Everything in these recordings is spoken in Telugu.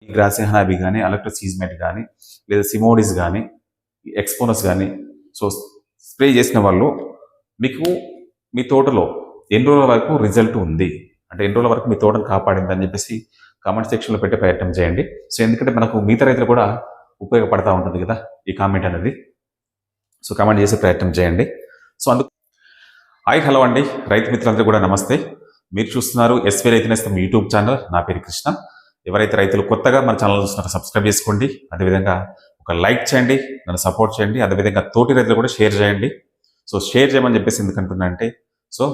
గ్రాసియా హనాబీ కానీ, అలెక్టో సీజ్మెట్ కానీ, లేదా సిమోడిస్ కానీ, ఎక్స్పోనస్ కానీ సో స్ప్రే చేసిన వాళ్ళు మీకు మీ తోటలో ఎన్ని రోజుల వరకు రిజల్ట్ ఉంది, అంటే ఎన్ని రోజుల వరకు మీ తోటను కాపాడింది అని చెప్పేసి కామెంట్ సెక్షన్లో పెట్టే ప్రయత్నం చేయండి. సో ఎందుకంటే మనకు మిగతా రైతులు కూడా ఉపయోగపడతా ఉంటుంది కదా ఈ కామెంట్ అనేది. సో కామెంట్ చేసే ప్రయత్నం చేయండి. సో అందుకు హలో అండి, రైతు మిత్రులందరూ కూడా నమస్తే. మీరు చూస్తున్నారు ఎస్వీ రైతు నేస్తం యూట్యూబ్ ఛానల్. నా పేరు కృష్ణ. ఎవరైతే రైతులు కొత్తగా మన ఛానల్ చూస్తున్నారో సబ్స్క్రైబ్ చేసుకోండి. అదేవిధంగా ఒక లైక్ చేయండి, నన్ను సపోర్ట్ చేయండి. అదేవిధంగా తోటి రైతులు కూడా షేర్ చేయండి. సో షేర్ చేయమని చెప్పేసి ఎందుకంటున్నా అంటే సో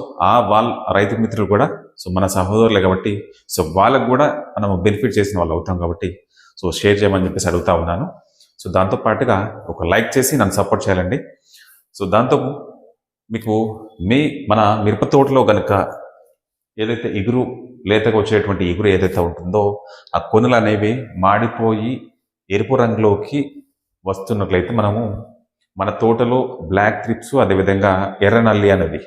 వాళ్ళ రైతు మిత్రులు కూడా సో మన సహోదరులే కాబట్టి సో వాళ్ళకు కూడా మనం బెనిఫిట్ చేసిన వాళ్ళు అవుతాం కాబట్టి సో షేర్ చేయమని చెప్పేసి అడుగుతా ఉన్నాను. సో దాంతో పాటుగా ఒక లైక్ చేసి నన్ను సపోర్ట్ చేయాలండి. సో దాంతో మీకు మన మిరప తోటలో కనుక ఏదైతే ఇగురు లేతగా వచ్చేటువంటి ఇగురు ఏదైతే ఉంటుందో ఆ కొనులు అనేవి మాడిపోయి ఎరుపు రంగులోకి వస్తున్నట్లయితే మనము మన తోటలో బ్లాక్ థ్రిప్స్, అదేవిధంగా ఎర్రనల్లి అనేది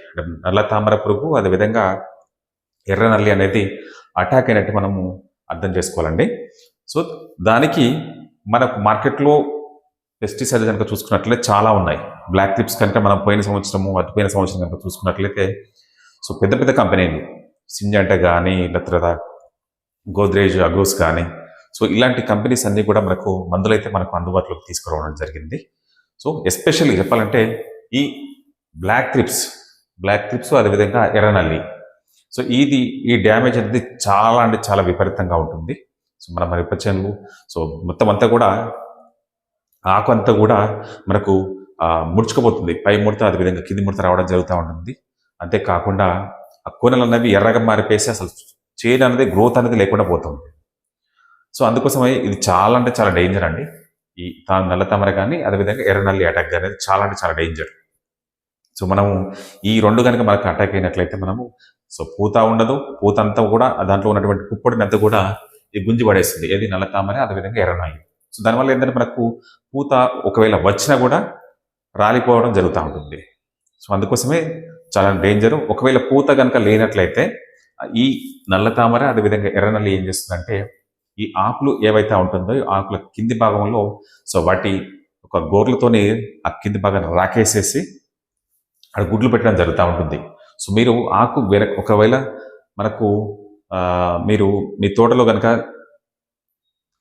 నల్ల తామర పురుగు, అదేవిధంగా ఎర్రనల్లి అనేది అటాక్ అయినట్టు మనము అర్థం చేసుకోవాలండి. సో దానికి మనకు మార్కెట్లో పెస్టిసైడ్ కనుక చూసుకున్నట్లయితే చాలా ఉన్నాయి. బ్లాక్ థ్రిప్స్ కనుక మనం పోయిన సంవత్సరం కనుక చూసుకున్నట్లయితే సో పెద్ద పెద్ద కంపెనీలు సింజంటా కానీ, లేకపోతే గోద్రేజ్, అగోస్ కానీ సో ఇలాంటి కంపెనీస్ అన్నీ కూడా మందులైతే మనకు అందుబాటులోకి తీసుకురావడం జరిగింది. సో ఎస్పెషల్లీ చెప్పాలంటే ఈ బ్లాక్ థ్రిప్స్ అదేవిధంగా ఎర్రనల్లి సో ఈ డ్యామేజ్ అనేది చాలా అంటే చాలా విపరీతంగా ఉంటుంది. సో మన మిరప చేనులు సో మొత్తం అంతా కూడా ఆకు అంతా కూడా మనకు ముడుచుకుపోతుంది. పై ముడత అదేవిధంగా కింది ముడత రావడం జరుగుతూ ఉంటుంది. అంతేకాకుండా ఆ కొనలు అనేవి ఎర్రగా మారిపేసి అసలు చేను అనేది గ్రోత్ అనేది లేకుండా పోతుంది. సో అందుకోసమే ఇది చాలా అంటే చాలా డేంజర్ అండి. ఈ నల్ల తామర కానీ అదేవిధంగా ఎర్రనల్లి అటాక్ అనేది చాలా అంటే చాలా డేంజర్. సో మనము ఈ రెండు కనుక మనకు అటాక్ అయినట్లయితే మనము సో పూత ఉండదు, పూత అంతా కూడా దాంట్లో ఉన్నటువంటి పుప్పొడిని అంతా కూడా ఈ గుంజి పడేస్తుంది. ఏది నల్ల తామర అదేవిధంగా ఎర్రనల్లి. సో దానివల్ల ఏంటంటే మనకు పూత ఒకవేళ వచ్చినా కూడా రాలిపోవడం జరుగుతూ ఉంటుంది. సో అందుకోసమే చాలా డేంజరు. ఒకవేళ పూత కనుక లేనట్లయితే ఈ నల్ల తామర అదేవిధంగా ఎర్రనల్లి ఏం చేస్తుందంటే ఈ ఆకులు ఏవైతే ఉంటుందో ఈ ఆకుల కింది భాగంలో సో వాటి ఒక గోర్లతోని ఆ కింది భాగాన్ని రాకేసేసి అక్కడ గుడ్లు పెట్టడం జరుగుతూ ఉంటుంది. సో మీరు ఆకు ఒకవేళ మనకు మీరు మీ తోటలో కనుక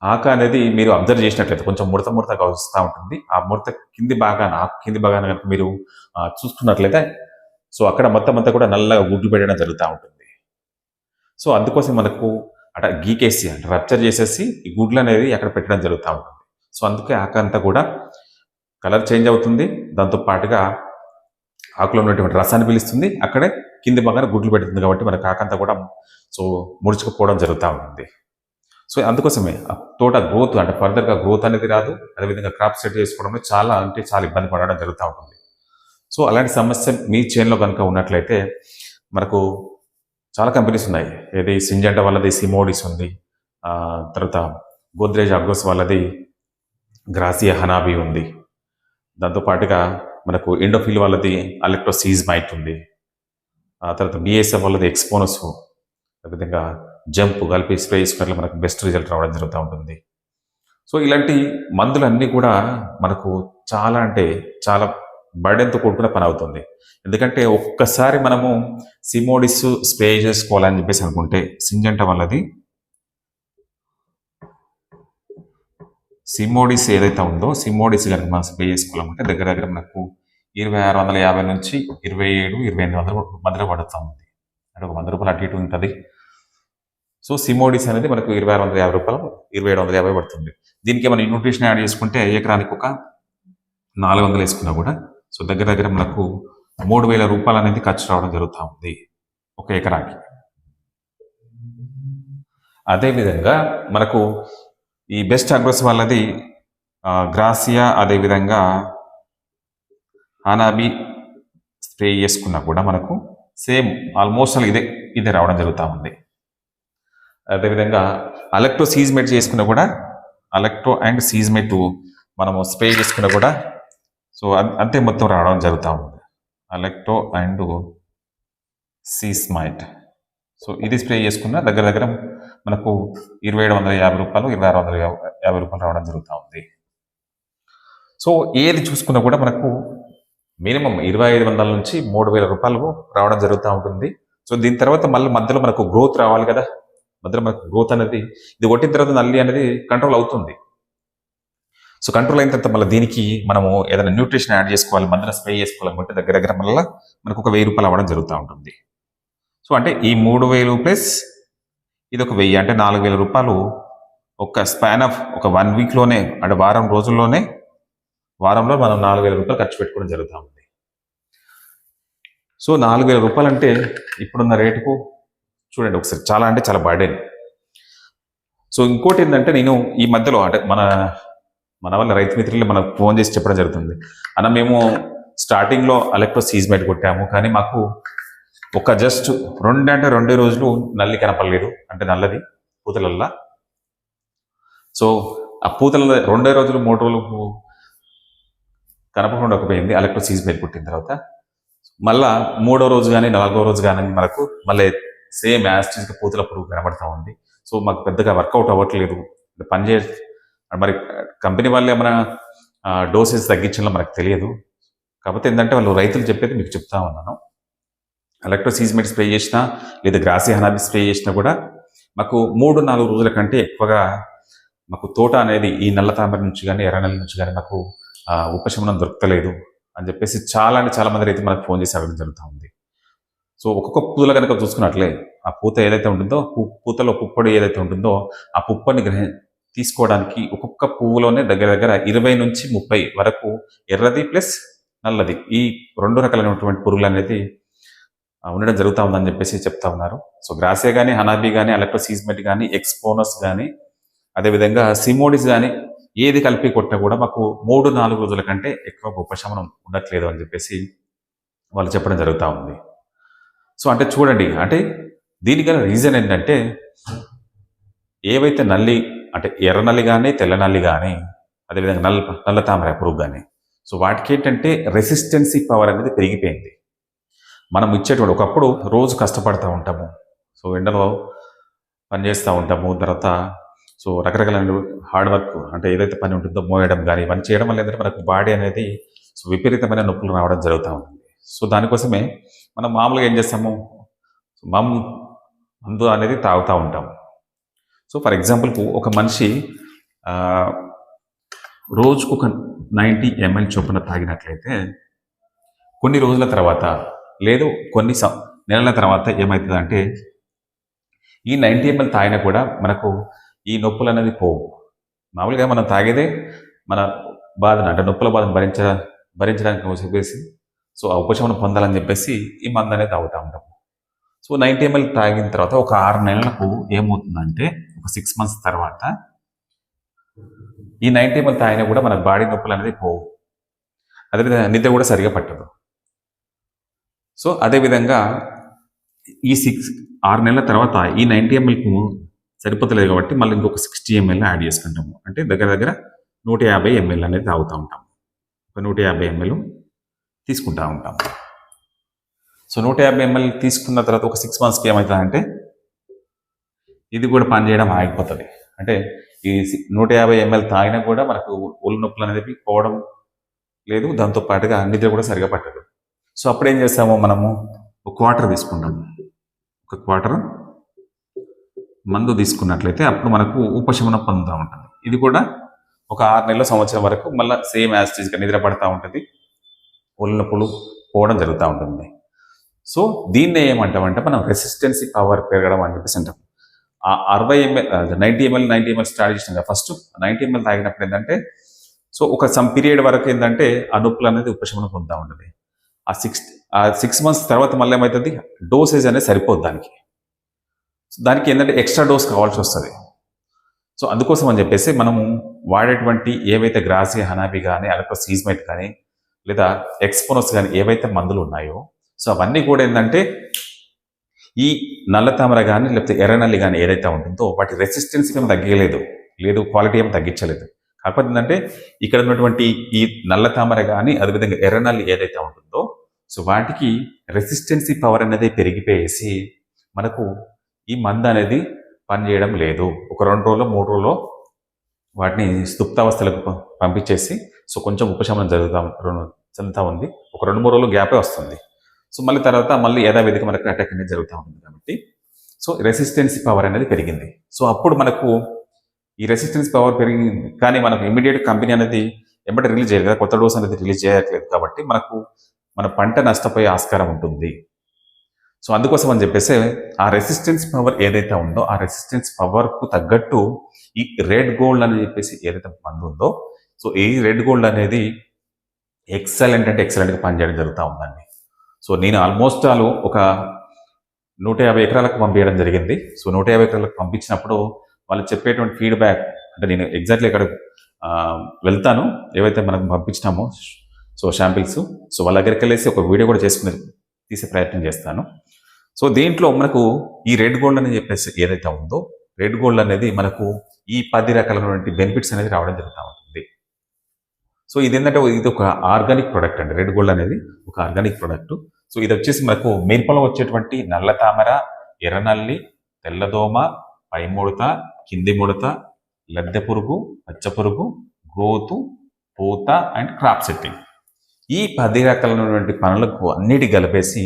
ఆకు అనేది మీరు అబ్జర్వ్ చేసినట్లయితే కొంచెం ముడతగా వస్తూ ఉంటుంది. ఆ ముడత ఆకు కింది భాగాన్ని కనుక మీరు చూసుకున్నట్లయితే సో అక్కడ మొత్తం అంతా కూడా నల్లగా గుడ్లు పెట్టడం జరుగుతూ ఉంటుంది. సో అందుకోసం మనకు అట గీకేసి అంటే రప్చర్ చేసేసి ఈ గుడ్లు అనేది అక్కడ పెట్టడం జరుగుతూ ఉంటుంది. సో అందుకే ఆకు అంతా కూడా కలర్ చేంజ్ అవుతుంది. దాంతో పాటుగా ఆకులో ఉన్నటువంటి రసాన్ని పీలుస్తుంది, అక్కడే కింది భాగాన్ని గుడ్లు పెడుతుంది. కాబట్టి మనకు ఆకంతా కూడా సో ముడుచుకుపోవడం జరుగుతూ ఉంటుంది. సో అందుకోసమే ఆ తోట గ్రోత్ అంటే ఫర్దర్గా గ్రోత్ అనేది రాదు. అదేవిధంగా క్రాప్ సెట్ చేసుకోవడంలో చాలా అంటే చాలా ఇబ్బంది పడడం జరుగుతూ ఉంటుంది. సో అలాంటి సమస్య మీ చేనులో కనుక ఉన్నట్లయితే మనకు చాలా కంపెనీస్ ఉన్నాయి. ఏది సింజంటా వాళ్ళది సిమోడిస్ ఉంది, తర్వాత గోద్రేజ్ అగోస్ వాళ్ళది గ్రాసియా హనాబీ ఉంది. దాంతోపాటుగా మనకు ఎండోఫిల్ వాళ్ళది అలెక్టో సీజ్మైట్ ఉంది. తర్వాత బిఎస్ఎఫ్ వాళ్ళది ఎక్స్పోనస్, అదేవిధంగా జంప్ కలిపి స్ప్రే చేసుకున్నట్లు మనకు బెస్ట్ రిజల్ట్ రావడం జరుగుతూ ఉంటుంది. సో ఇలాంటి మందులన్నీ కూడా మనకు చాలా అంటే చాలా బర్డెన్తో కూడుకున్న పని అవుతుంది. ఎందుకంటే ఒక్కసారి మనము సిమోడిస్ స్ప్రే చేసుకోవాలని చెప్పేసి అనుకుంటే సింజంటా వాళ్ళది సిమోడిస్ ఏదైతే ఉందో సిమోడిస్ కనుక మనం స్ప్రే చేసుకోవాలంటే దగ్గర మనకు 2650 నుంచి 27-2800 మధ్యలో పడుతూ ఉంది. అంటే ఒక 100 రూపాయలు అటు ఇటు ఉంటుంది. సో సిమోడిస్ అనేది మనకు 2650 రూపాయలు 2750 పడుతుంది. దీనికి మనం న్యూట్రిషన్ యాడ్ చేసుకుంటే ఎకరానికి ఒక 400 వేసుకున్నా కూడా సో దగ్గర మనకు 3000 రూపాయలు అనేది ఖర్చు రావడం జరుగుతూ ఉంది ఒక ఎకరాకి. అదేవిధంగా మనకు ఈ బెస్ట్ అగ్రోస్ వాళ్ళది గ్రాసియా అదేవిధంగా హనాబీ స్ప్రే చేసుకున్నా కూడా మనకు సేమ్ ఆల్మోస్ట్ ఇదే రావడం జరుగుతూ ఉంది. అదేవిధంగా అలెక్టో సీజ్మెట్ చేసుకున్నా కూడా అలెక్టో అండ్ సీజ్మెట్ మనము స్ప్రే చేసుకున్నా కూడా సో అంతే మొత్తం రావడం జరుగుతూ ఉంది. అలెక్టో అండ్ సీజ్మైట్ సో ఇది స్ప్రే చేసుకున్న దగ్గర మనకు 2750 రూపాయలు, 2650 రూపాయలు రావడం జరుగుతూ ఉంది. సో ఏది చూసుకున్నా కూడా మనకు మినిమం 2500 నుంచి 3000 రూపాయలు రావడం జరుగుతూ ఉంటుంది. సో దీని తర్వాత మళ్ళీ మధ్యలో మనకు గ్రోత్ రావాలి కదా, మధ్యలో మనకు గ్రోత్ అనేది ఇది కొట్టిన తర్వాత నల్లి అనేది కంట్రోల్ అవుతుంది. సో కంట్రోల్ అయిన తర్వాత మళ్ళీ దీనికి మనము ఏదైనా న్యూట్రిషన్ యాడ్ చేసుకోవాలి, మధ్యలో స్ప్రే చేసుకోవాలనుకుంటే దగ్గర దగ్గర మళ్ళీ మనకు ఒక 1000 రూపాయలు అవ్వడం జరుగుతూ ఉంటుంది. సో అంటే ఈ 3000 ప్లస్ ఇది ఒక 1000 అంటే 4000 రూపాయలు ఒక స్పాన్ ఆఫ్ ఒక 1 వీక్లోనే, అంటే వారం రోజుల్లోనే, వారంలో మనం 4000 రూపాయలు ఖర్చు పెట్టుకోవడం జరుగుతూ ఉంది. సో 4000 రూపాయలు అంటే ఇప్పుడున్న రేటుకు చూడండి ఒకసారి, చాలా అంటే చాలా బర్డెన్. సో ఇంకోటి ఏంటంటే నేను ఈ మధ్యలో అంటే మన వాళ్ళ రైతు మిత్రులు మనకు ఫోన్ చేసి చెప్పడం జరుగుతుంది, అన్న మేము స్టార్టింగ్లో అలెక్ట్రో సీజ్మైట్ కొట్టాము, కానీ మాకు ఒక జస్ట్ 2 రోజులు నల్లి కనపడలేదు, అంటే నల్లది పూతలల్లా. సో ఆ పూతల 2 రోజులు 3 రోజులు కనపడకుండా పోయింది అలెక్ట్రో సీజ్మైట్ కొట్టిన తర్వాత. మళ్ళా 3వ రోజు కానీ 4వ రోజు కానీ మనకు మళ్ళీ సేమ్ యాస్టిస్గా పూతల పురుగు కనబడతా ఉంది. సో మాకు పెద్దగా వర్కౌట్ అవ్వట్లేదు, పనిచే మరి కంపెనీ వాళ్ళు ఏమైనా డోసెస్ తగ్గించాలో మనకు తెలియదు. కాకపోతే ఏంటంటే వాళ్ళు రైతులు చెప్పేది మీకు చెప్తా ఉన్నాను. ఎలక్ట్రో సీజ్మైట్ స్ప్రే చేసినా లేదా గ్రాసీ హనాబి స్ప్రే చేసినా కూడా మాకు 3-4 రోజుల కంటే ఎక్కువగా మాకు తోట అనేది ఈ నల్ల తామర నుంచి కానీ ఎర్ర నల్లి నుంచి కానీ మాకు ఉపశమనం దొరకలేదు అని చెప్పేసి చాలా అంటే చాలా మంది రైతులు మనకు ఫోన్ చేసి అడగడం జరుగుతూ ఉంది. సో ఒక్కొక్క పూల కనుక చూసుకున్నట్లే ఆ పూత ఏదైతే ఉంటుందో, పూతలో పుప్పొడి ఏదైతే ఉంటుందో ఆ పుప్పని తీసుకోవడానికి ఒక్కొక్క పువ్వులోనే దగ్గర దగ్గర 20 నుంచి 30 వరకు ఎర్రది ప్లస్ నల్లది ఈ 2 రకాలైనటువంటి పురుగులు అనేది ఉండడం జరుగుతూ ఉందని చెప్పేసి చెప్తా ఉన్నారు. సో గ్రాసే కానీ, హనాబీ కానీ, ఎలక్ట్రో సీజ్మైట్ కానీ, ఎక్స్పోనస్ కానీ, అదేవిధంగా సిమోడిస్ కానీ ఏది కలిపి కొట్టినా కూడా మాకు 3-4 రోజుల కంటే ఎక్కువ ఉపశమనం ఉండట్లేదు అని చెప్పేసి వాళ్ళు చెప్పడం జరుగుతూ ఉంది. సో అంటే చూడండి, అంటే దీనికైన రీజన్ ఏంటంటే ఏవైతే నల్లి అంటే ఎర్ర నల్లి కానీ, తెల్ల నల్లి కానీ, అదేవిధంగా నల్ల తామర పురుగు కానీ, సో వాటికి ఏంటంటే రెసిస్టెన్సీ పవర్ అనేది పెరిగిపోయింది. మనం ఇచ్చేటువంటి ఒకప్పుడు రోజు కష్టపడుతూ ఉంటాము, సో ఎండలో పనిచేస్తూ ఉంటాము, తర్వాత సో రకరకాల హార్డ్ వర్క్ అంటే ఏదైతే పని ఉంటుందో మోయడం కానీ ఇవన్నీ చేయడం వల్ల ఏంటంటే మనకు బాడీ అనేది సో విపరీతమైన నొప్పులు రావడం జరుగుతూ ఉంటుంది. సో దానికోసమే మనం మామూలుగా ఏం చేస్తాము, మందు అనేది తాగుతూ ఉంటాము. సో ఫర్ ఎగ్జాంపుల్ ఒక మనిషి రోజుకు ఒక 90 ml చొప్పున తాగినట్లయితే కొన్ని రోజుల తర్వాత లేదు కొన్ని నెలల తర్వాత ఏమవుతుందంటే ఈ 90 ml తాగినా కూడా మనకు ఈ నొప్పులు అనేది పోవు. మామూలుగా మనం తాగేదే మన బాధను అంటే నొప్పుల బాధను భరించడానికి చెప్పేసి సో ఆ ఉపశమనం పొందాలని చెప్పేసి ఈ మందు అనేది తాగుతూ ఉంటాము. సో 90 ml తాగిన తర్వాత ఒక 6 నెలలకు ఏమవుతుందంటే ఒక 6 months తర్వాత ఈ 90 ml తాగినా కూడా మన బాడీ నొప్పులు అనేది పోవు, అదేవిధంగా నిద్ర కూడా సరిగా పట్టదు. సో అదేవిధంగా ఈ 6 నెలల తర్వాత ఈ 90 mlకు సరిపోతలేదు కాబట్టి మళ్ళీ ఇంకొక 60 ml యాడ్ చేసుకుంటాము. అంటే దగ్గర దగ్గర 150 ml అనేది తాగుతూ ఉంటాము. ఒక 150 ml తీసుకుంటూ ఉంటాము. సో 150 ml తీసుకున్న తర్వాత ఒక 6 monthsకి ఏమవుతుందంటే ఇది కూడా పనిచేయడం ఆగిపోతుంది. అంటే ఈ 150 ml తాగినా కూడా మనకు ఒళ్ళు నొప్పులు అనేది పోవడం లేదు, దాంతో పాటుగా నిద్ర కూడా సరిగా పట్టదు. సో అప్పుడు ఏం చేస్తాము, మనము ఒక క్వార్టర్ తీసుకుంటాము. ఒక క్వార్టర్ మందు తీసుకున్నట్లయితే అప్పుడు మనకు ఉపశమనం పొందుతూ ఉంటుంది. ఇది కూడా ఒక 6 నెలల సంవత్సరం వరకు మళ్ళీ సేమ్ యాస్టిస్గా నిద్ర పడుతూ ఉంటుంది, ఒళ్ళు నొప్పులు పోవడం జరుగుతూ ఉంటుంది. సో దీన్నే ఏమంటామంటే మనం రెసిస్టెన్సీ పవర్ పెరగడం అని చెప్పేసి అంటాం. ఆ 90 ml స్టార్ట్ చేసినాం కదా, ఫస్ట్ 90 ml తాగినప్పుడు ఏంటంటే సో ఒక సమ్ పీరియడ్ వరకు ఏంటంటే ఆ నొప్పులు అనేది ఉపశమనం పొందుతూ ఉంటుంది. ఆ 6 months తర్వాత మళ్ళీ ఏమవుతుంది, డోసేజ్ అనేది సరిపోద్ది దానికి ఏంటంటే ఎక్స్ట్రా డోస్ కావాల్సి వస్తుంది. సో అందుకోసం అని చెప్పేసి మనము వాడేటువంటి ఏవైతే గ్రాసీ హనాబీ కానీ, ఎలక్ట్రో సీజ్మైట్ కానీ, లేదా ఎక్స్పోనస్ కానీ ఏవైతే మందులు ఉన్నాయో సో అవన్నీ కూడా ఏంటంటే ఈ నల్ల తామర కానీ లేకపోతే ఎర్రనల్లి కానీ ఏదైతే ఉంటుందో వాటి రెసిస్టెన్స్ ఏమి తగ్గలేదు, లేదు క్వాలిటీ ఏమి తగ్గించలేదు. కాకపోతే ఏంటంటే ఇక్కడ ఉన్నటువంటి ఈ నల్ల తామర కానీ అదేవిధంగా ఎర్రనల్లి ఏదైతే ఉంటుందో సో వాటికి రెసిస్టెన్సీ పవర్ అనేది పెరిగిపోయేసి మనకు ఈ మందు అనేది పనిచేయడం లేదు. ఒక 2 రోజులో 3 రోజుల్లో వాటిని స్థుప్తావస్థలకు పంపించేసి సో కొంచెం ఉపశమనం చెందుతూ ఉంది. ఒక 2-3 రోజులు గ్యాపే వస్తుంది. సో మళ్ళీ తర్వాత మళ్ళీ యథావిధిగా మనకు అటాక్ అనేది జరుగుతూ ఉంటుంది కాబట్టి సో రెసిస్టెన్స్ పవర్ అనేది పెరిగింది. సో అప్పుడు మనకు ఈ రెసిస్టెన్స్ పవర్ పెరిగింది, కానీ మనకు ఇమీడియట్ కంపెనీ అనేది ఎమ్మటే రిలీజ్ చేయలేదు కదా, కొత్త డోస్ అనేది రిలీజ్ చేయట్లేదు కాబట్టి మనకు మన పంట నష్టపోయే ఆస్కారం ఉంటుంది. సో అందుకోసం అని చెప్పేసి ఆ రెసిస్టెన్స్ పవర్ ఏదైతే ఉందో ఆ రెసిస్టెన్స్ పవర్కు తగ్గట్టు ఈ రెడ్ గోల్డ్ అని చెప్పేసి ఏదైతే మందు ఉందో సో ఈ రెడ్ గోల్డ్ అనేది ఎక్సలెంట్గా పనిచేయడం జరుగుతూ ఉందండి. సో నేను ఆల్మోస్ట్ ఒక 150 ఎకరాలకు పంపించడం జరిగింది. సో 150 ఎకరాలకు పంపించినప్పుడు వాళ్ళు చెప్పేటువంటి ఫీడ్బ్యాక్ అంటే నేను ఎగ్జాక్ట్లీ ఇక్కడ వెళ్తాను, ఏవైతే మనం పంపించినామో సో శాంపిల్స్, సో వాళ్ళ దగ్గరికి వెళ్ళేసి ఒక వీడియో కూడా తీసే ప్రయత్నం చేస్తాను. సో దీంట్లో మనకు ఈ రెడ్ గోల్డ్ అని చెప్పేసి ఏదైతే ఉందో రెడ్ గోల్డ్ అనేది మనకు ఈ 10 రకాలైనటువంటి బెనిఫిట్స్ అనేది రావడం జరుగుతూ ఉంటుంది. సో ఇది ఏంటంటే ఇది ఒక ఆర్గానిక్ ప్రోడక్ట్ అండి. రెడ్ గోల్డ్ అనేది ఒక ఆర్గానిక్ ప్రోడక్ట్. సో ఇది వచ్చేసి మనకు మిరపలో వచ్చేటువంటి నల్ల తామర, ఎర్రనల్లి, తెల్లదోమ, పై ముడత, కింది ముడత, లద్దె పురుగు, పచ్చ పురుగు, గ్రోత్, పూత అండ్ క్రాప్ సెట్టింగ్, ఈ 10 రకాలైనటువంటి పనులకు అన్నిటి కలిపేసి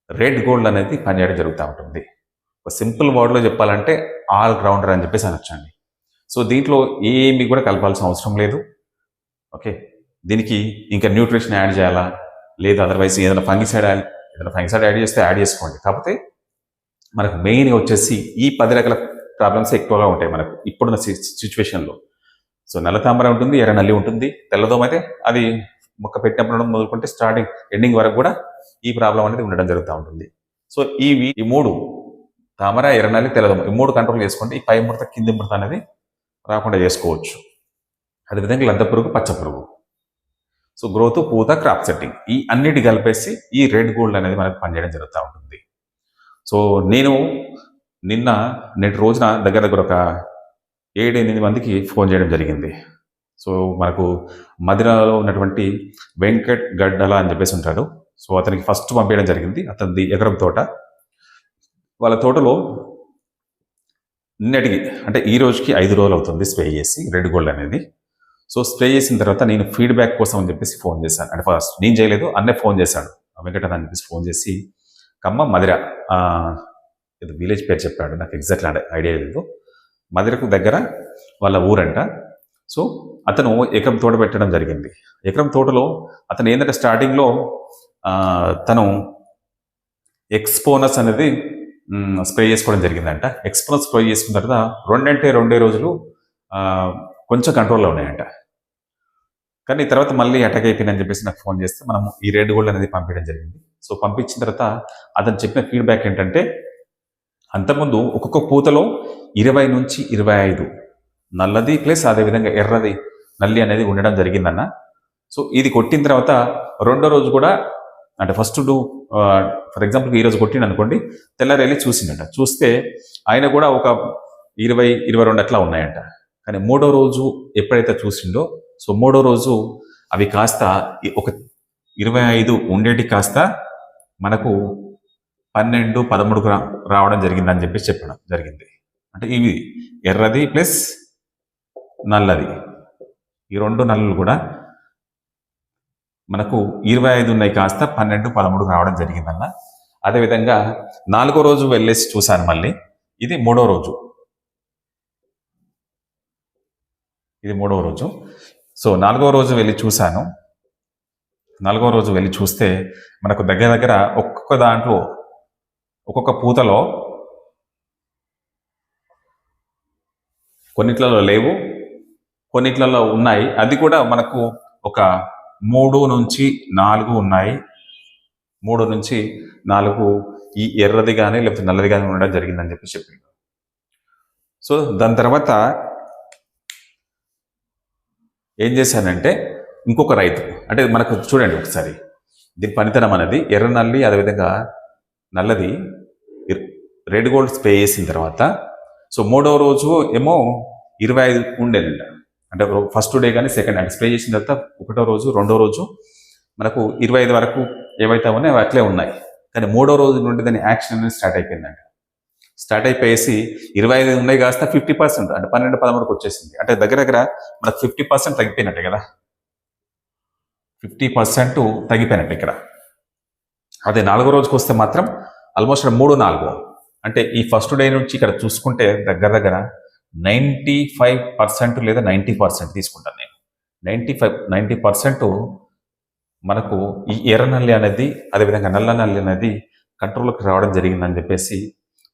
రెడ్ గోల్డ్ అనేది పనిచేయడం జరుగుతూ ఉంటుంది. ఒక సింపుల్ వర్డ్లో చెప్పాలంటే ఆల్ రౌండర్ అని చెప్పేసి అనొచ్చండి. సో దీంట్లో ఏమి కూడా కలపాల్సిన అవసరం లేదు. ఓకే, దీనికి ఇంకా న్యూట్రిషన్ యాడ్ చేయాలా లేదు అదర్వైజ్ ఏదైనా ఫంగిసైడ్ యాడ్ చేస్తే యాడ్ చేసుకోండి. కాకపోతే మనకు మెయిన్ వచ్చేసి ఈ 10 రకాల ప్రాబ్లమ్స్ ఎక్కువగా ఉంటాయి మనకు ఇప్పుడున్న సిచ్యువేషన్లో. సో నల్ల తామర ఉంటుంది, ఎర్ర నల్లి ఉంటుంది, తెల్లదోమ అయితే అది మొక్క పెట్టినప్పుడు మొదలుకుంటే స్టార్టింగ్ ఎండింగ్ వరకు కూడా ఈ ప్రాబ్లం అనేది ఉండడం జరుగుతూ ఉంటుంది. సో ఈ 3 తామర, ఎర్రనల్లి, తెల్లదోమ ఈ 3 కంట్రోల్ చేసుకుంటే ఈ పై ముడత కింది ముడత అనేది రాకుండా చేసుకోవచ్చు. అదేవిధంగా లద్దె పురుగు, పచ్చ పురుగు, సో గ్రోత్, పూత, క్రాప్ సెట్టింగ్, ఈ అన్నిటి కలిపేసి ఈ రెడ్ గోల్డ్ అనేది మనకు పనిచేయడం జరుగుతూ ఉంటుంది. సో నేను నేటి రోజున దగ్గర ఒక 7-8 మందికి ఫోన్ చేయడం జరిగింది. సో మనకు మదిరాలో ఉన్నటువంటి వెంకట్ గడ్డల అని చెప్పేసి ఉంటాడు. సో అతనికి ఫస్ట్ పంపించడం జరిగింది. అతనిది ఎకరం తోట. వాళ్ళ తోటలో నిన్నటికి అంటే ఈ రోజుకి 5 రోజులు అవుతుంది స్ప్రే చేసి రెడ్ గోల్డ్ అనేది. సో స్ప్రే చేసిన తర్వాత నేను ఫీడ్బ్యాక్ కోసం అని చెప్పేసి ఫోన్ చేశాను. అంటే ఫస్ట్ నేను చేయలేదు, అన్నే ఫోన్ చేశాడు. వెంకట అని చెప్పేసి ఫోన్ చేసి ఖమ్మం మదిర ఇది విలేజ్ పేరు చెప్పాడు, నాకు ఎగ్జాక్ట్ ఐడియా లేదు. మదిరకు దగ్గర వాళ్ళ ఊరంట. సో అతను ఎకరం తోట పెట్టడం జరిగింది. ఎకరం తోటలో అతను ఏంటంటే స్టార్టింగ్లో తను ఎక్స్పోనస్ అనేది స్ప్రే చేసుకోవడం జరిగిందంట. ఎక్స్పోనస్ స్ప్రే చేసుకున్న తర్వాత 2 రోజులు కొంచెం కంట్రోల్లో ఉన్నాయంట. కానీ తర్వాత మళ్ళీ అటాక్ అయిపోయిందని చెప్పేసి నాకు ఫోన్ చేస్తే మనము ఈ రెడ్ గోల్డ్ అనేది పంపించడం జరిగింది. సో పంపించిన తర్వాత అతను చెప్పిన ఫీడ్బ్యాక్ ఏంటంటే అంతకుముందు ఒక్కొక్క పూతలో 20 నుంచి 25 నల్లది ప్లస్ అదేవిధంగా ఎర్రది నల్లి అనేది ఉండడం జరిగిందన్న. సో ఇది కొట్టిన తర్వాత 2వ రోజు కూడా అంటే ఫస్ట్ ఫర్ ఎగ్జాంపుల్ ఈ రోజు కొట్టిండు అనుకోండి, తెల్లారి వెళ్ళి చూసిండట. చూస్తే ఆయన కూడా ఒక 20-22 అట్లా ఉన్నాయంట. కానీ 3వ రోజు ఎప్పుడైతే చూసిండో సో 3వ రోజు అవి కాస్త ఒక 25 ఉండేటి కాస్త మనకు 12-13 రావడం జరిగిందని చెప్పేసి చెప్పడం జరిగింది. అంటే ఇవి ఎర్రది ప్లస్ నల్లది, ఈ 2 నల్లులు కూడా మనకు 25 ఉన్నాయి కాస్త 12-13 రావడం జరిగిందన్న. అదేవిధంగా 4వ రోజు వెళ్ళేసి చూశాను మళ్ళీ, ఇది 3వ రోజు. ఇది 3వ రోజు. సో 4వ రోజు వెళ్ళి చూశాను. 4వ రోజు వెళ్ళి చూస్తే మనకు దగ్గర ఒక్కొక్క దాంట్లో ఒక్కొక్క పూతలో కొన్నిట్లలో లేవు, కొన్నిట్లలో ఉన్నాయి. అది కూడా మనకు ఒక 3 నుంచి 4 ఉన్నాయి. 3 నుంచి 4 ఈ ఎర్రది కానీ లేకపోతే నల్లది కానీ ఉండడం జరిగిందని చెప్పి చెప్పింది. సో దాని తర్వాత ఏం చేశానంటే ఇంకొక రైతు అంటే మనకు చూడండి ఒకసారి దీని పనితనం అనేది ఎర్ర నల్లి అదేవిధంగా నల్లది రెడ్ గోల్డ్ స్ప్రే చేసిన తర్వాత సో 3వ రోజు ఏమో 25 ఉండేనంట. అంటే ఫస్ట్ డే కానీ సెకండ్ అంటే స్ప్రే చేసిన తర్వాత 1వ రోజు 2వ రోజు మనకు 25 వరకు ఏవైతే ఉన్నాయో అట్లే ఉన్నాయి. కానీ 3వ రోజు నుండి దాని యాక్షన్ అనేది స్టార్ట్ అయిపోయిందంట. స్టార్ట్ అయిపోయేసి 25 ఉన్నాయి కాస్త 50%, అంటే 12-13కి వచ్చేసింది. అంటే దగ్గర దగ్గర మనకు 50% తగ్గిపోయినట్టే కదా, 50% తగ్గిపోయినట్టు ఇక్కడ. అదే 4వ రోజుకి వస్తే మాత్రం ఆల్మోస్ట్ 3-4, అంటే ఈ ఫస్ట్ డే నుంచి ఇక్కడ చూసుకుంటే దగ్గర దగ్గర 95% లేదా 90% తీసుకుంటాను నేను. 90% మనకు ఈ ఎర్ర నల్లి అనేది, అదేవిధంగా నల్ల నల్లి అనేది కంట్రోల్కి రావడం జరిగిందని చెప్పేసి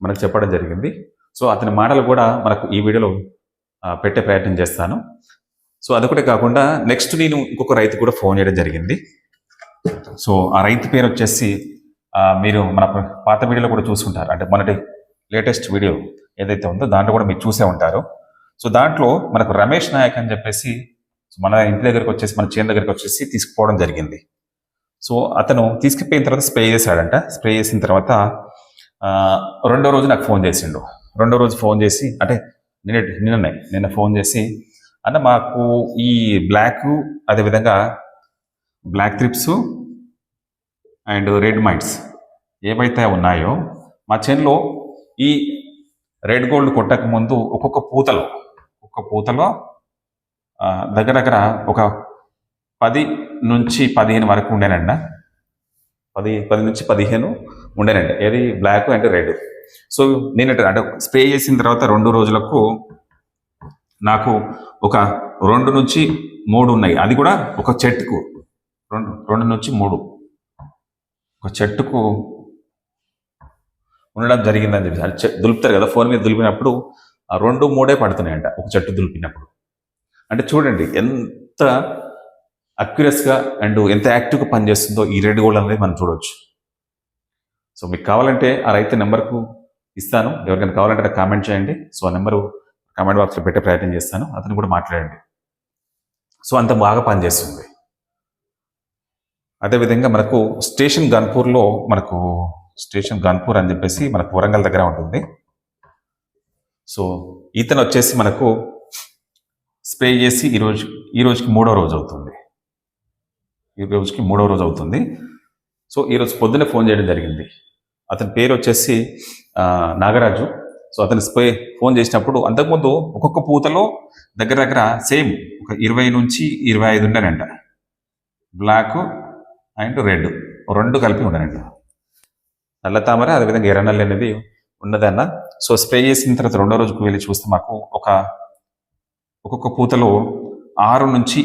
మనకు చెప్పడం జరిగింది. సో అతని మాటలు కూడా మనకు ఈ వీడియోలో పెట్టే ప్రయత్నం చేస్తాను. సో అది కూడా కాకుండా నెక్స్ట్ నేను ఇంకొక రైతు కూడా ఫోన్ చేయడం జరిగింది. సో ఆ రైతు పేరు వచ్చేసి మీరు మన పాత వీడియోలో కూడా చూసుంటారు, అంటే మొన్నటి లేటెస్ట్ వీడియో ఏదైతే ఉందో దాంట్లో కూడా మీరు చూసే ఉంటారు. సో దాంట్లో మనకు రమేష్ నాయక్ అని చెప్పేసి మన ఇంటి దగ్గరికి వచ్చేసి, మన చేను దగ్గరికి వచ్చేసి తీసుకుపోవడం జరిగింది. సో అతను తీసుకుపోయిన తర్వాత స్ప్రే చేశాడంట. స్ప్రే చేసిన తర్వాత 2వ రోజు నాకు ఫోన్ చేసిండు. 2వ రోజు ఫోన్ చేసి, అంటే నిన్న ఫోన్ చేసి, అన్న మాకు ఈ బ్లాక్, అదేవిధంగా black thrips and red mites ఏవైతే ఉన్నాయో మా చేనులో ఈ రెడ్ గోల్డ్ కొట్టక ముందు ఒక్కొక్క పూతలో దగ్గర దగ్గర ఒక 10-15 వరకు ఉండేనండి. 10 నుంచి 15 ఉండేనండి. ఏది బ్లాక్ అండ్ రెడ్. సో నేను అంటే స్ప్రే చేసిన తర్వాత 2 రోజులకు నాకు ఒక 2 నుంచి 3 ఉన్నాయి. అది కూడా ఒక చెట్టుకు 2 నుంచి 3 ఒక చెట్టుకు ఉండడం జరిగిందని చెప్పి, అది దులుపుతారు కదా, ఫోన్ మీద దులిపినప్పుడు 2-3 పడుతున్నాయంట ఒక చెట్టు దులిపినప్పుడు. అంటే చూడండి ఎంత అక్యురస్గా అండ్ ఎంత యాక్టివ్గా పనిచేస్తుందో ఈ రెడ్ గోల్డ్ అనేది మనం చూడవచ్చు. సో మీకు కావాలంటే ఆ రైతు నెంబర్కు ఇస్తాను, ఎవరికైనా కావాలంటే నాకు కామెంట్ చేయండి. సో ఆ నెంబరు కామెంట్ బాక్స్లో పెట్టే ప్రయత్నం చేస్తాను, అతను కూడా మాట్లాడండి. సో అంత బాగా పనిచేస్తుంది. అదేవిధంగా మనకు స్టేషన్ గన్పూర్ అని చెప్పేసి మనకు వరంగల్ దగ్గర ఉంటుంది. సో ఇతను వచ్చేసి మనకు స్ప్రే చేసి ఈ రోజుకి 3వ రోజు అవుతుంది. సో ఈరోజు పొద్దున్నే ఫోన్ చేయడం జరిగింది. అతని పేరు వచ్చేసి నాగరాజు. సో అతను ఫోన్ చేసినప్పుడు అంతకుముందు ఒక్కొక్క పూతలో దగ్గర దగ్గర సేమ్ ఒక 20 నుంచి 25 ఉండేనంట. బ్లాక్ అండ్ రెడ్ 2 కలిపి ఉండేనంట. నల్ల తామర, అదేవిధంగా ఎర్ర నల్లి అనేది ఉన్నదన్న. సో స్ప్రే చేసిన తర్వాత 2వ రోజుకు వెళ్ళి చూస్తే మాకు ఒక్కొక్క పూతలో 6 నుంచి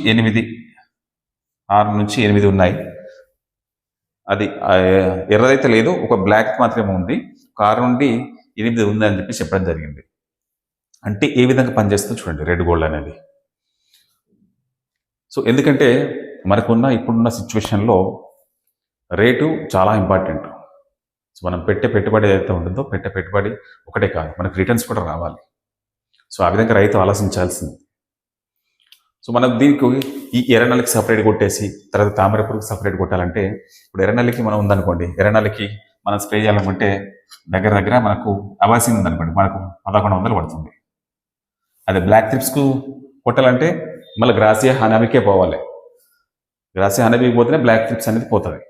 8 ఉన్నాయి. అది ఎర్రదైతే లేదు, ఒక బ్లాక్ మాత్రమే ఉంది. 6 నుండి 8 ఉంది అని చెప్పి చెప్పడం జరిగింది. అంటే ఏ విధంగా పనిచేస్తుందో చూడండి రెడ్ గోల్డ్ అనేది. సో ఎందుకంటే ఇప్పుడున్న సిచ్యువేషన్లో రేటు చాలా ఇంపార్టెంట్. సో మనం పెట్టుబడి ఏదైతే ఉంటుందో పెట్టుబడి ఒకటే కాదు, మనకు రిటర్న్స్ కూడా రావాలి. సో ఆ విధంగా రైతు ఆలోచించాల్సింది. సో మనం దీనికి ఈ ఎర్రనల్లికి సపరేట్ కొట్టేసి తర్వాత తామర పురుగుకి సపరేట్ కొట్టాలంటే, ఇప్పుడు ఎర్రనల్లికి మనం ఉందనుకోండి, ఎర్రనల్లికి మనం స్ప్రే చేయాలనుకుంటే దగ్గర దగ్గర మనకు అవాసిన్ ఉందనుకోండి, మనకు 1100 పడుతుంది. అదే బ్లాక్ త్రిప్స్కు కొట్టాలంటే మళ్ళీ గ్రాసియా హనాబీకే పోవాలి. గ్రాసియా హనాబీకి పోతేనే బ్లాక్ త్రిప్స్ అనేది పోతుంది.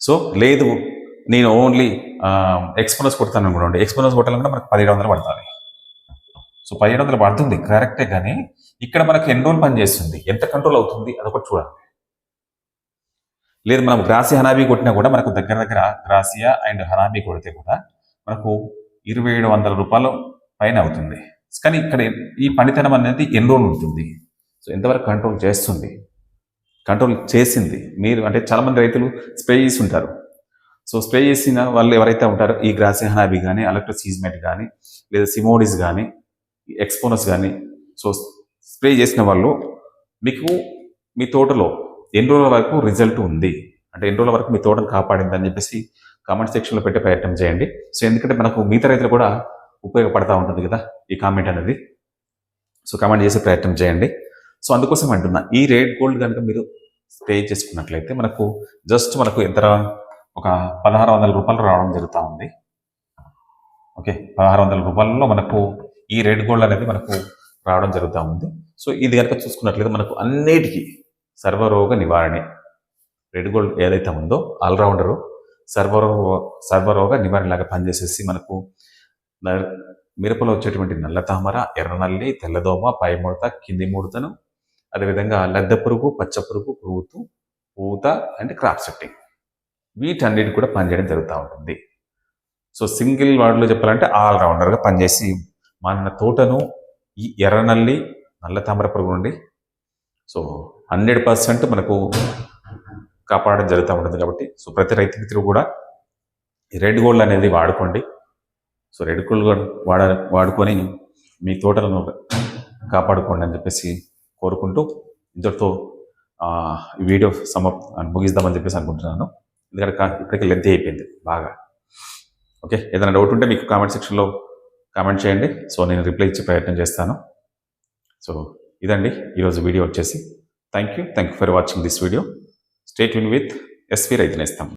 సో లేదు నేను ఓన్లీ ఎక్స్పోనస్ కొడతాను అనుకోండి, ఎక్స్పోనస్ కొట్టాలంటే మనకు 1700 పడుతుంది. సో 1700 పడుతుంది కరెక్టే, కానీ ఇక్కడ మనకు ఎన్ని రోజులు పని చేస్తుంది, ఎంత కంట్రోల్ అవుతుంది అదొకటి చూడాలి. లేదు మనం గ్రాసియా హనాబీ కొట్టినా కూడా మనకు దగ్గర దగ్గర గ్రాసియా అండ్ హనాబీ కొడితే కూడా మనకు 2700 రూపాయలు పైన అవుతుంది. కానీ ఇక్కడ ఈ పనితనం అనేది ఎన్ని రోజులు ఉంటుంది, సో ఎంతవరకు కంట్రోల్ చేసింది మీరు అంటే చాలామంది రైతులు స్ప్రే చేసి ఉంటారు. సో స్ప్రే చేసిన వాళ్ళు ఎవరైతే ఉంటారో ఈ గ్రాసియా హనాబీ కానీ, అలెక్ట్రోసీజ్మెట్ కానీ, లేదా సిమోడిస్ కానీ, ఎక్స్పోనస్ కానీ, సో స్ప్రే చేసిన వాళ్ళు మీకు మీ తోటలో ఎన్ని రోజుల వరకు రిజల్ట్ ఉంది, అంటే ఎన్ని రోజుల వరకు మీ తోటను కాపాడింది అని చెప్పేసి కామెంట్ సెక్షన్లో పెట్టే ప్రయత్నం చేయండి. సో ఎందుకంటే మనకు మిగతా రైతులు కూడా ఉపయోగపడతా ఉంటుంది కదా ఈ కామెంట్ అనేది. సో కామెంట్ చేసే ప్రయత్నం చేయండి. సో అందుకోసం అంటున్నా, ఈ రెడ్ గోల్డ్ కనుక మీరు స్ప్రే చేసుకున్నట్లయితే మనకు ఎంత ఒక 1600 రూపాయలు రావడం జరుగుతూ ఉంది. ఓకే, 1600 రూపాయలలో మనకు ఈ రెడ్ గోల్డ్ అనేది మనకు రావడం జరుగుతూ ఉంది. సో ఇది కనుక చూసుకున్నట్లయితే మనకు అన్నిటికీ సర్వరోగ నివారణ రెడ్ గోల్డ్ ఏదైతే ఉందో ఆల్రౌండరు సర్వరోగ నివారణలాగా పనిచేసేసి మనకు న- మిరపలో వచ్చేటువంటి నల్ల తామర, ఎర్రనల్లి, తెల్లదోమ, పై ముడత, కింది ముడతను, అదేవిధంగా లద్దె పురుగు, పచ్చ పురుగు, పూత అండ్ క్రాప్ సెట్టింగ్, వీటన్నిటి కూడా పనిచేయడం జరుగుతూ ఉంటుంది. సో సింగిల్ వర్డ్లో చెప్పాలంటే ఆల్రౌండర్గా పనిచేసి మన తోటను ఈ ఎర్రనల్లి, నల్ల తామర పురుగు నుండి సో 100% మనకు కాపాడడం జరుగుతూ ఉంటుంది. కాబట్టి సో ప్రతి రైతు మిత్రులు కూడా ఈ రెడ్ గోల్డ్ అనేది వాడుకోండి. సో రెడ్ గోల్డ్ వాడుకొని మీ తోటలను కాపాడుకోండి అని చెప్పేసి కోరుకుంటూ ఇంతటితో ఈ వీడియో ముగిద్దామని చెప్పేసి అనుకుంటున్నాను. ఎందుకంటే ఇప్పటికీ లెంత్ అయిపోయింది బాగా. ఓకే, ఏదైనా డౌట్ ఉంటే మీకు కామెంట్ సెక్షన్లో కామెంట్ చేయండి. సో నేను రిప్లై ఇచ్చే ప్రయత్నం చేస్తాను. సో ఇదండి ఈరోజు వీడియో వచ్చేసి. Thank you for watching this video. Stay tuned with SV Raithu నేస్తం.